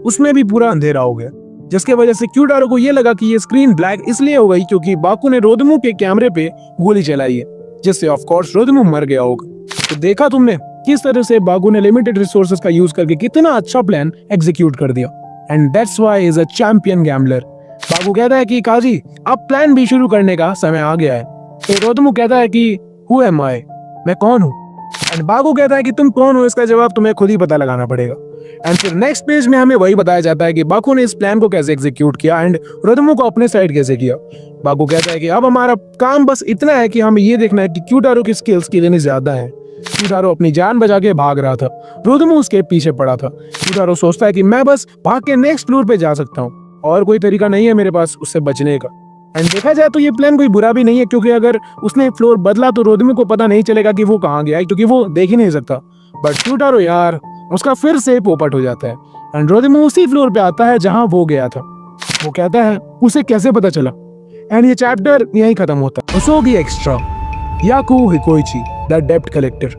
उसमें भी पूरा अंधेरा हो गया, जिसके वजह से क्यूटारो को ये लगा कि ये स्क्रीन ब्लैक इसलिए हो गई क्योंकि बाकू ने रोदिमू के कैमरे पे गोली चलाई है, जिससे ऑफ कोर्स रोदिमू मर गया होगा। तो देखा तुमने किस तरह से बाकू ने लिमिटेड रिसोर्सेज का यूज करके कितना अच्छा प्लान एग्जीक्यूट कर दिया। And that's why is a champion gambler. Baku कहता है कि काजी अब प्लान भी शुरू करने का समय आ गया है। तो रोदिमू कहता है कि हु एम आई, मैं कौन हूँ? एंड बाकू कहता है कि तुम कौन हो इसका जवाब तुम्हें खुद ही पता लगाना पड़ेगा। एंड फिर नेक्स्ट पेज में हमें वही बताया जाता है कि बाकू ने इस प्लान को कैसे एग्जीक्यूट किया एंड रोदिमू को अपने साइड कैसे किया। बाकू कहता है कि अब हमारा काम बस इतना है कि हमें ये देखना है कि क्यूटारो की स्किल्स कितनी ज्यादा है। क्यूटारो अपनी जान बचा के भाग रहा था, रोदिमू उसके पीछे पड़ा था। क्यूटारो सोचता है कि मैं बस भाग के नेक्स्ट फ्लोर पे जा सकता हूँ और कोई तरीका नहीं है मेरे पास उससे बचने का। एंड देखा जाए तो ये प्लान कोई बुरा भी नहीं है क्योंकि अगर उसने फ्लोर बदला तो रोदिमू को पता नहीं चलेगा कि वो कहाँ गया है क्योंकि वो देख ही नहीं सकता। बट क्यूटारो यार उसका फिर से पोपट हो जाता है एंड रोदिमू उसी फ्लोर पे आता है जहां वो गया था। वो कहता है उसे कैसे पता चला। एंड ये चैप्टर यहीं खत्म होता है। उसोगी एक्स्ट्रा याकू हिकोइची द डेब्ट कलेक्टर।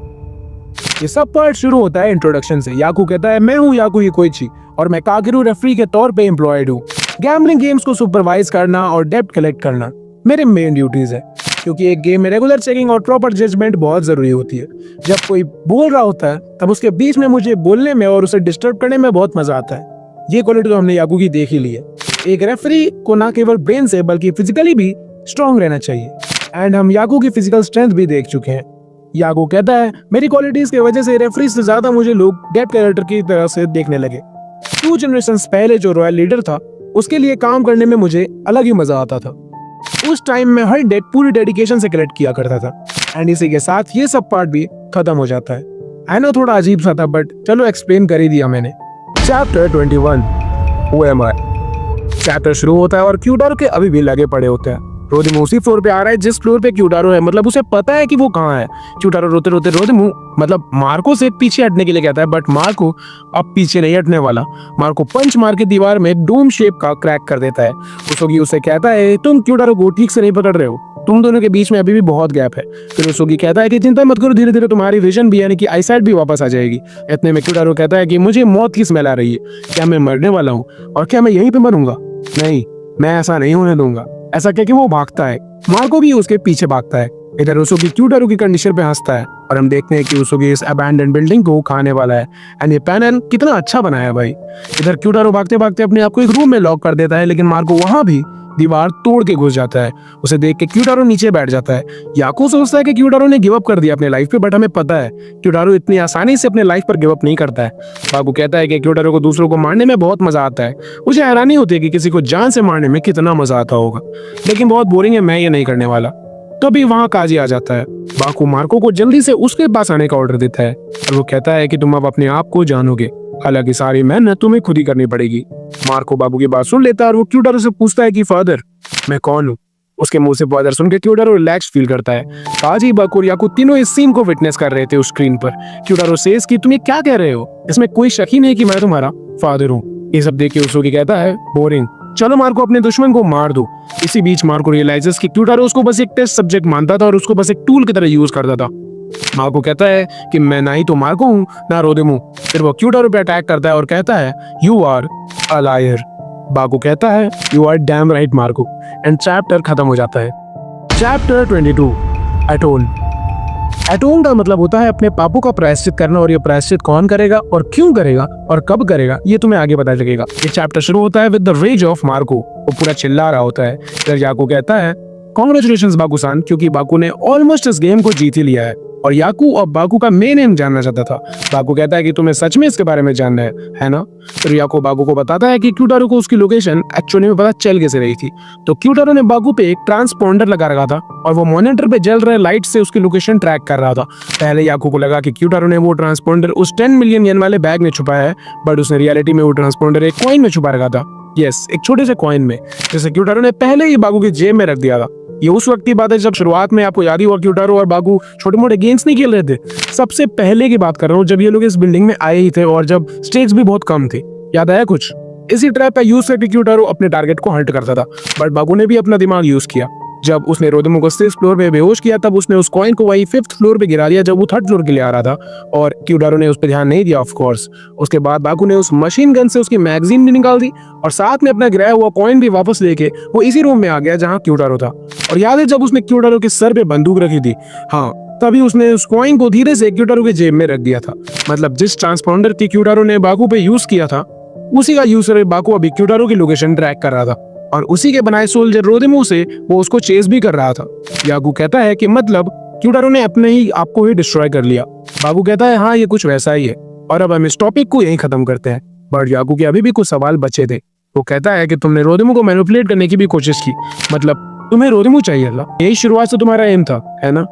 ये सब पार्ट शुरू होता है इंट्रोडक्शन से। याकू कहता है मैं हूँ याकू हिकोइची और मैं कागेरू रेफरी के तौर पे एम्प्लॉयड हूँ। गैम्बलिंग गेम्स को सुपरवाइज करना और डेब्ट कलेक्ट करना मेरे मेन ड्यूटीज है क्योंकि एक गेम में रेगुलर चेकिंग और प्रॉपर जजमेंट बहुत जरूरी होती है। जब कोई बोल रहा होता है तब उसके बीच में मुझे बोलने में और उसे डिस्टर्ब करने में बहुत मजा आता है। ये क्वालिटी तो हमने याकू की देख ही ली है। एक रेफरी को ना केवल ब्रेन से बल्कि फिजिकली भी स्ट्रांग रहना चाहिए एंड हम याकू की फिजिकल स्ट्रेंथ भी देख चुके हैं। याकू कहता है मेरी क्वालिटीज की वजह से रेफरी से ज्यादा मुझे लोग डेब्ट कलेक्टर की तरह से देखने लगे। 2 जनरेशंस पहले जो रॉयल लीडर था उसके लिए काम करने में मुझे अलग ही मजा आता था। उस टाइम में हर डेट पूरी डेडिकेशन से कलेक्ट किया करता था एंड इसी के साथ ये सब पार्ट भी खत्म हो जाता है। आई नो थोड़ा अजीब सा था बट चलो एक्सप्लेन कर ही दिया मैंने। Chapter 21 who am I. Chapter शुरू होता है और क्यूटारो के अभी भी लगे पड़े होते हैं। रोदिमू उसी फ्लोर पे आ रहा है जिस फ्लोर पे क्यूटारो है, मतलब उसे पता है कि वो कहाँ है। क्यूटारो रोते रोते रोदिमू मतलब मार्को से पीछे हटने के लिए कहता है बट मार्को अब पीछे नहीं हटने वाला। मार्को पंच मार के दीवार में डूम शेप का क्रैक कर देता है। उसोगी उसे कहता है तुम क्यूटारो को ठीक से नहीं पकड़ रहे हो, तुम दोनों के बीच में अभी भी बहुत गैप है। फिर उसोगी कहता है कि चिंता मत करो, धीरे धीरे तुम्हारी विजन भी यानी कि आईसाइट भी वापस आ जाएगी। इतने में क्यूटारो कहता है कि मुझे मौत की स्मेल आ रही है, क्या मैं मरने वाला हूँ और क्या मैं यहीं पे मरूंगा? नहीं, मैं ऐसा नहीं होने दूंगा। ऐसा कह के वो भागता है। मार्को भी उसके पीछे भागता है। इधर उसोगी क्यूटारो की कंडीशन पे हंसता है और हम देखते हैं कि उसोगी इस अबैंडन बिल्डिंग को खाने वाला है एंड ये पैनल कितना अच्छा बनाया है भाई। इधर क्यूटारो भागते भागते अपने आप को एक रूम में लॉक कर देता है लेकिन मार्को वहां भी दीवार तोड़ के घुस जाता है। उसे देख के क्यूटारो नीचे बैठ जाता है। याकू सोचता है कि क्यूटारो ने गिव अप कर दिया अपने लाइफ पे बट हमें पता है क्यूटारो इतनी आसानी से अपने लाइफ पर गिव अप नहीं करता है। बाकू कहता है कि क्यूटारो को दूसरों को मारने में बहुत मजा आता है। मुझे हैरानी होती है कि किसी को जान से मारने में कितना मजा आता होगा, लेकिन बहुत बोरिंग है, मैं ये नहीं करने वाला। तभी वहां काजी आ जाता है। बाकू मार्को को जल्दी से उसके पास आने का ऑर्डर देता है और वो कहता है कि तुम अब अपने आप को जानोगे, हालांकि सारी मेहनत तुम्हें खुद ही करनी पड़ेगी। मार्को बाबू की बात सुन लेता है और वो क्यूटारो से पूछता है कि फादर मैं कौन हूँ। उसके मुंह से फादर सुन के क्यूटारो रिलैक्स फील करता है। काजी, बाकू और याकू तीनों इस सीन को विटनेस कर रहे थे उस स्क्रीन पर। क्यूटारो सेज कि तुम ये क्या कह रहे हो, इसमें कोई शक ही नहीं कि मैं तुम्हारा फादर हूँ। ये सब देख के उसोगी कहता है बोरिंग, चलो मार्को अपने दुश्मन को मार दो। इसी बीच मार्को रियलाइजेस कि क्यूटारो उसको बस एक टेस्ट सब्जेक्ट मानता था और उसको बस एक टूल की तरह यूज करता था। मार्को कहता है कि मैं ना ही तो मार्को हूँ ना रोदिमू। फिर वो क्यूटारो पे अटैक करता है और कहता है you are a liar. Baku कहता है you are damn right Marco and chapter खत्म हो जाता है। चैप्टर 22 एटोन। एटोन का मतलब होता है अपने पापों का प्रायश्चित करना और ये प्रायश्चित कौन करेगा और क्यों करेगा और कब करेगा ये तुम्हें आगे पता लगेगा। ये चैप्टर शुरू होता है with the rage of Marco. वो पूरा चिल्ला रहा होता है। फिर याकू कहता है कॉन्ग्रेचुलेशंस बाकू-सान, क्योंकि बाकू ने ऑलमोस्ट इस गेम को जीत ही लिया है। और याकू और बाकू का मेन एम जानना चाहता था। बाकू कहता है कि तुम्हें सच में इसके बारे में जानना है ना? फिर याकू बाकू को बताता है कि क्यूटारो को उसकी लोकेशन एक्चुअली में पता चल कैसे रही थी। तो क्यूटारो ने बाकू पे एक ट्रांसपोंडर लगा रखा था और वो मॉनिटर पे जल रहे लाइट से उसकी लोकेशन ट्रैक कर रहा था। पहले याकू को लगा कि क्यूटारो ने वो ट्रांसपोंडर उस 10 मिलियन येन वाले बैग में छुपाया है, बट उसने रियलिटी में वो ट्रांसपोंडर एक कॉइन में छुपा रखा था। यस, एक छोटे से कॉइन में, जिसे क्यूटारो ने पहले ही बाकू की जेब में रख दिया था। ये उस वक्त की बात है जब शुरुआत में आपको याद ही हुआ क्यूटारो और बाकू छोटे मोटे गेम्स नहीं खेल रहे थे। सबसे पहले की बात कर रहा हूँ, जब ये लोग इस बिल्डिंग में आए ही थे और जब स्टेक्स भी बहुत कम थे। याद आया कुछ? इसी ट्रैप का यूज करके क्यूटारो अपने टारगेट को हंट करता था, बट बाकू ने भी अपना दिमाग यूज किया। जब उसने रोदोमो को 6th फ्लोर पे बेहोश किया, तब उसने उस कॉइन को वही 5th फ्लोर पे गिरा दिया जब वो 3rd फ्लोर के लिए आ रहा था, और क्यूटारो ने उस पर ध्यान नहीं दिया ऑफ कोर्स। उसके बाद बाकू ने उस मशीन गन से उसकी मैगजीन भी निकाल दी और साथ में अपना गिराया हुआ कॉइन भी वापस लेके वो इसी रूम में आ गया जहाँ क्यूटारो था। और याद है जब उसने क्यूटारो के सर पे बंदूक रखी थी, हाँ, तभी उसने उस कॉइन को धीरे से क्यूटारो के जेब में रख दिया था। मतलब जिस ट्रांसपोंडर की क्यूटारो ने बाकू पे यूज किया था, उसी का यूजर बाकू अभी क्यूटारो की लोकेशन ट्रैक कर रहा था और उसी के बनाए सोल्जर रोदोमो से वो उसको चेस भी कर रहा था। याकू कहता है कि मतलब क्यूटारो ने अपने ही आपको ही डिस्ट्रॉय कर लिया। बाकू कहता है हाँ, ये कुछ वैसा ही है और अब हम इस टॉपिक को यहीं खत्म करते हैं। बट याकू के अभी भी कुछ सवाल बचे थे। वो कहता है कि तुमने रोदोमो को मैनिपुलेट करने की भी कोशिश की, मतलब तुम्हें रोदोमो चाहिए था, यही शुरुआत से तुम्हारा एम था, है ना?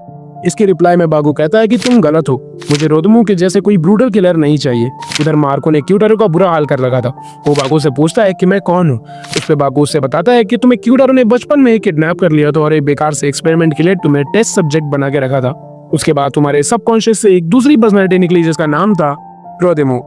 इसके रिप्लाई में बाकू कहता है कि तुम गलत हो, मुझे रोदोमो के जैसे कोई ब्रूटल किलर नहीं चाहिए। उधर मार्को ने क्यूटारो का बुरा हाल कर रखा था। वो बाकू से पूछता है कि मैं कौन हूँ। उस पे बाकू उससे बताता है कि तुम्हें क्यूटारो ने बचपन में किडनैप कर लिया था और एक बेकार से एक्सपेरिमेंट के लिए तुम्हें टेस्ट सब्जेक्ट बना के रखा था। उसके बाद तुम्हारे सबकॉन्शियस से एक दूसरी पर्सनैलिटी निकली जिसका नाम था रोदोमो,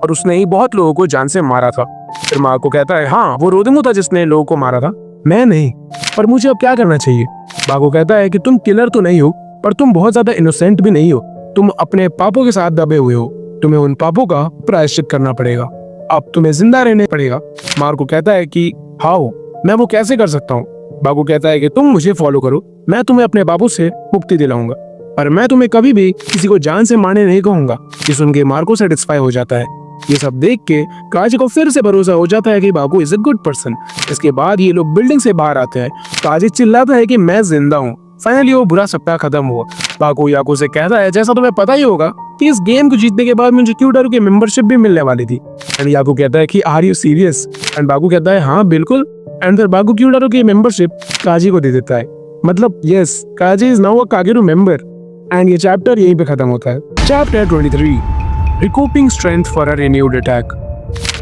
और उसने ही बहुत लोगों को जान से मारा था। फिर मार्को कहता है हाँ, वो रोदोमो था जिसने लोगों को मारा था, मैं नहीं। पर मुझे अब क्या करना चाहिए? बाकू कहता है कि तुम किलर तो नहीं हो, पर तुम बहुत ज्यादा इनोसेंट भी नहीं हो। तुम अपने पापों के साथ दबे हुए हो, तुम्हें उन पापों का प्रायश्चित करना पड़ेगा। अब तुम्हें जिंदा रहने पड़ेगा। मार्को कहता है कि हाउ, मैं वो कैसे कर सकता हूँ? बाकू कहता है कि तुम मुझे फॉलो करो, मैं तुम्हें अपने पापों से मुक्ति दिलाऊंगा, पर मैं तुम्हें कभी भी किसी को जान से मारने नहीं कहूंगा। ये सुन के मार्को सेटिस्फाई हो जाता है। ये सब देख के काजी को फिर से भरोसा हो जाता है कि Baku is a good person. इसके बाद ये लोग बिल्डिंग से बाहर आते हैं। काजी चिल्लाता है कि मैं जिंदा हूँ। फाइनली वो बुरा सप्ताह खत्म हुआ। बाकू याकू से कहता है जैसा तुम्हें पता ही होगा कि इस गेम को जीतने के बाद मुझे क्यूटारो की मेंबरशिप भी मिलने वाली थी। एंड याकू कहता है कि are you serious? And Baku कहता है हाँ बिल्कुल। एंड फिर बाकू क्यूटारो की मेंबरशिप काजी को दे देता है। मतलब yes, Kaji is now a Kageru member. And ये चैप्टर यहीं पे खत्म होता है। चैप्टर 23, recouping strength for a renewed attack.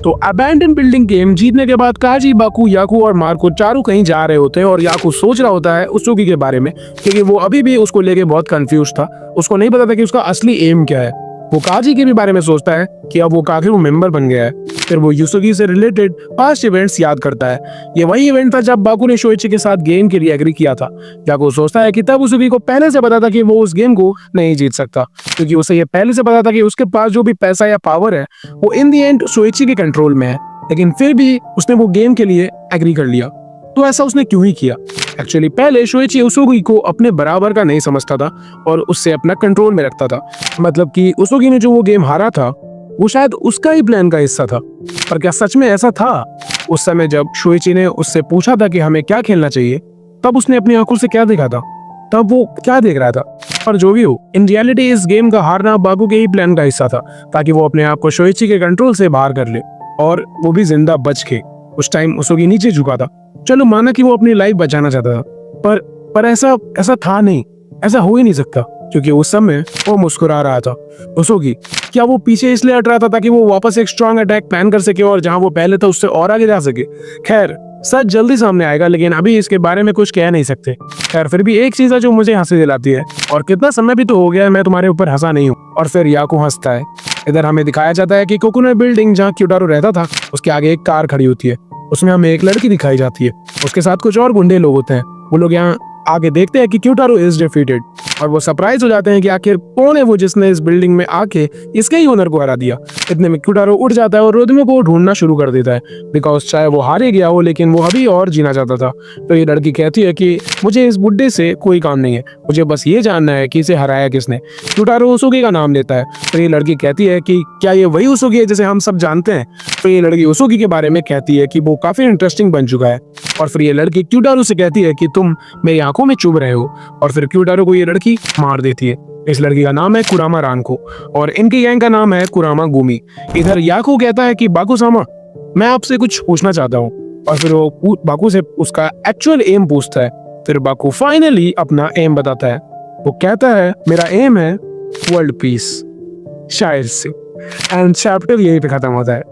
तो अबैंडन बिल्डिंग गेम जीतने के बाद काजी, बाकू, याकू और मार्को चारों कहीं जा रहे होते हैं और याकू सोच रहा होता है उसुगी के बारे में, क्योंकि वो अभी भी उसको लेके बहुत कंफ्यूज था। उसको नहीं पता था कि उसका असली एम क्या है। वो काजी के भी बारे में सोचता है कि अब वो कागेरू मेंबर बन गया है। फिर वो युसुगी से रिलेटेड पास्ट इवेंट्स याद करता है। ये वही इवेंट था जब बाकू ने शोइची के साथ गेम के लिए एग्री किया था। याकू सोचता है कि तब युसुगी को पहले से पता था कि वो उस गेम को नहीं जीत सकता, क्योंकि उसे ये पहले से पता था कि उसके पास जो भी पैसा या पावर है वो इन दी एंड शोइची के कंट्रोल में है। लेकिन फिर भी उसने वो गेम के लिए एग्री कर लिया। तो ऐसा उसने क्यों ही किया? एक्चुअली पहले शोइची उसुगी को अपने बराबर का नहीं समझता था और उससे अपना कंट्रोल में रखता था। मतलब कि उसुगी ने जो वो गेम हारा था वो शायद उसका ही प्लान का हिस्सा था। पर क्या सच में ऐसा था? उस समय जब शोइची ने उससे पूछा था कि हमें क्या खेलना चाहिए, तब उसने अपनी आंखों से क्या देखा था? तब वो क्या देख रहा था? पर जो भी हो, इन रियलिटी इस गेम का हारना बाकू के ही प्लान का हिस्सा था, ताकि वो अपने आप को शोइची के कंट्रोल से बाहर कर ले, और वो भी जिंदा बच के। उस टाइम उसुगी नीचे झुका था। चलो माना कि वो अपनी लाइफ बचाना चाहता था, पर ऐसा था नहीं, ऐसा हो ही नहीं सकता, क्योंकि उस समय वो मुस्कुरा रहा था। उसुगी, क्या वो पीछे इसलिए हट रहा था ताकि वो वापस एक स्ट्रॉन्ग अटैक प्लान कर सके और जहां वो पहले था उससे और आगे जा सके? खैर, सच जल्दी सामने आएगा, लेकिन अभी इसके बारे में कुछ कह नहीं सकते। खैर, फिर भी एक चीज है जो मुझे हंसी दिलाती है, और कितना समय भी तो हो गया है मैं तुम्हारे ऊपर हंसा नहीं हूँ। और फिर याकू हंसता है। इधर हमें दिखाया जाता है कि कोकोनट बिल्डिंग जहाँ क्यूटारो रहता था उसके आगे एक कार खड़ी होती है। उसमें हमें एक लड़की दिखाई जाती है, उसके साथ कुछ और गुंडे लोग होते हैं। वो लोग यहाँ आगे देखते हैं कि क्यूटारो इज डिफीटेड, और वो सरप्राइज हो जाते हैं कि आखिर कौन है वो जिसने इस बिल्डिंग में आके इसके ही ओनर को हरा दिया। इतने में क्यूटारो उठ जाता है और रोदोमो को ढूंढना शुरू कर देता है, बिकॉज चाहे वो हारे गया हो लेकिन वो अभी और जीना चाहता था। तो ये लड़की कहती है कि मुझे इस बुड्ढे से कोई काम नहीं है, मुझे बस ये जानना है कि इसे हराया किसने। क्यूटारो उसुगी का नाम लेता है। तो ये लड़की कहती है कि क्या ये वही उसुगी है जिसे हम सब जानते हैं? तो ये लड़की उसुगी के बारे में कहती है कि वो काफी इंटरेस्टिंग बन चुका है और फिर ये लड़की क्यूटारो से कहती है कि तुम मेरी आंखों में चुभ रहे हो, और फिर क्यूटारो को ये लड़की मार देती है। इस लड़की का नाम है कुरामा रानको और इनकी गैंग का नाम है कुरामा गुमी। इधर याको कहता है कि बाकुसामा, मैं आपसे कुछ पूछना चाहता हूँ, और फिर वो बाकू से उसका एक्चुअल एम पूछता है। फिर बाकू फाइनली अपना एम बताता है। वो कहता है मेरा एम है वर्ल्ड पीस, शायद से। एंड चैप्टर यहीं पे खत्म होता है।